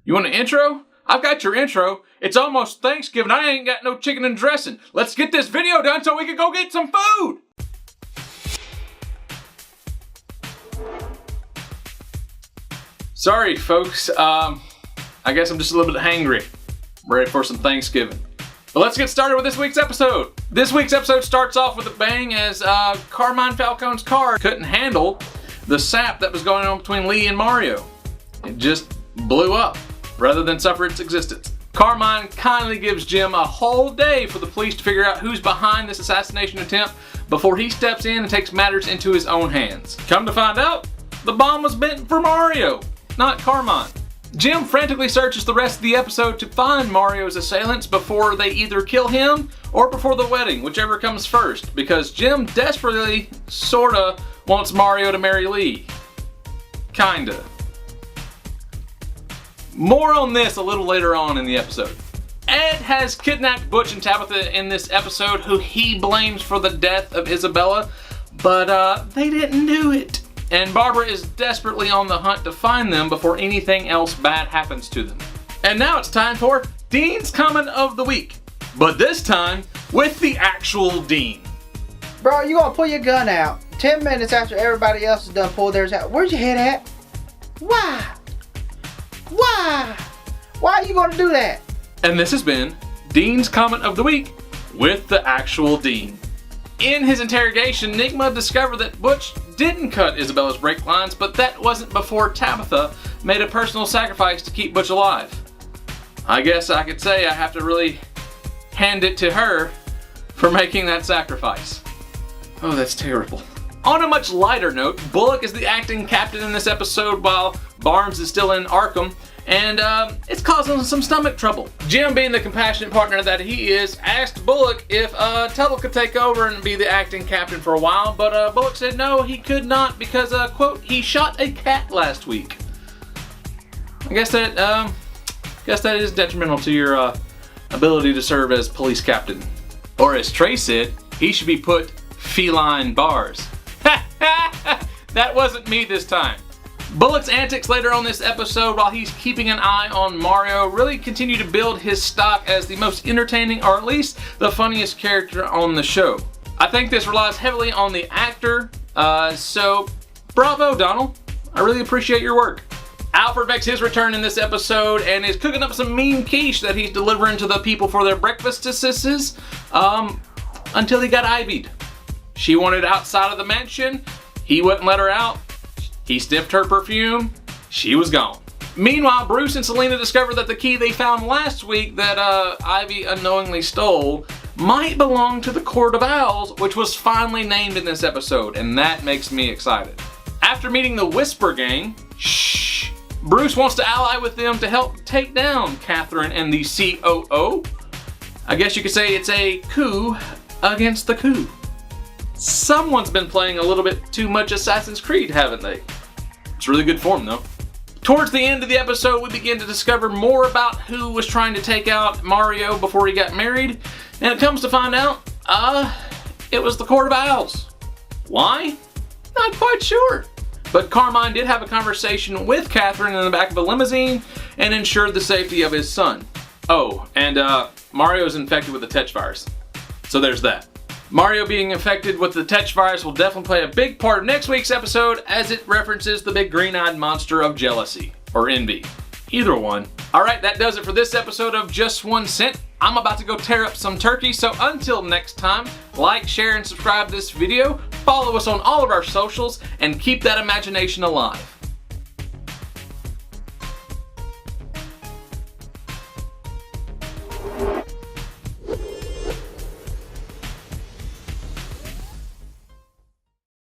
You want an intro? I've got your intro. It's almost Thanksgiving. I ain't got no chicken and dressing. Let's get this video done so we can go get some food. Sorry, folks. I guess I'm just a little bit hangry. Ready for some Thanksgiving. But let's get started with this week's episode. This week's episode starts off with a bang as Carmine Falcone's car couldn't handle the sap that was going on between Lee and Mario. It just blew up rather than suffer its existence. Carmine kindly gives Jim a whole day for the police to figure out who's behind this assassination attempt before he steps in and takes matters into his own hands. Come to find out, the bomb was meant for Mario, not Carmine. Jim frantically searches the rest of the episode to find Mario's assailants before they either kill him or before the wedding, whichever comes first, because Jim desperately, sorta, wants Mario to marry Lee. Kinda. More on this a little later on in the episode. Ed has kidnapped Butch and Tabitha in this episode, who he blames for the death of Isabella, but they didn't do it. And Barbara is desperately on the hunt to find them before anything else bad happens to them. And now it's time for Dean's Comment of the Week. But this time, with the actual Dean. Bro, you gonna pull your gun out 10 minutes after everybody else has done pulled theirs out. Where's your head at? Why? Why? Why are you gonna do that? And this has been Dean's Comment of the Week with the actual Dean. In his interrogation, Nigma discovered that Butch didn't cut Isabella's brake lines, but that wasn't before Tabitha made a personal sacrifice to keep Butch alive. I guess I could say I have to really hand it to her for making that sacrifice. Oh, that's terrible. On a much lighter note, Bullock is the acting captain in this episode while Barnes is still in Arkham, and it's causing some stomach trouble. Jim, being the compassionate partner that he is, asked Bullock if Tuttle could take over and be the acting captain for a while, but Bullock said no, he could not because, quote, he shot a cat last week. I guess that is detrimental to your ability to serve as police captain. Or as Trey said, he should be put feline bars. That wasn't me this time. Bullock's antics later on this episode while he's keeping an eye on Mario really continue to build his stock as the most entertaining, or at least the funniest character on the show. I think this relies heavily on the actor, so bravo, Donald. I really appreciate your work. Alfred makes his return in this episode and is cooking up some mean quiche that he's delivering to the people for their breakfasts, until he got IV'd. She wanted outside of the mansion. He wouldn't let her out. He sniffed her perfume. She was gone. Meanwhile, Bruce and Selena discover that the key they found last week that Ivy unknowingly stole might belong to the Court of Owls, which was finally named in this episode, and that makes me excited. After meeting the Whisper Gang, Bruce wants to ally with them to help take down Catherine and the COO. I guess you could say it's a coup against the coup. Someone's been playing a little bit too much Assassin's Creed, haven't they? It's really good form, though. Towards the end of the episode, we begin to discover more about who was trying to take out Mario before he got married, and it comes to find out, it was the Court of Owls. Why? Not quite sure. But Carmine did have a conversation with Catherine in the back of a limousine and ensured the safety of his son. Oh, and Mario's infected with the Tetch virus. So there's that. Mario being infected with the Tetch virus will definitely play a big part of next week's episode as it references the big green-eyed monster of jealousy, or envy. Either one. Alright, that does it for this episode of Just 1 Cent. I'm about to go tear up some turkey, so until next time, like, share, and subscribe to this video, follow us on all of our socials, and keep that imagination alive.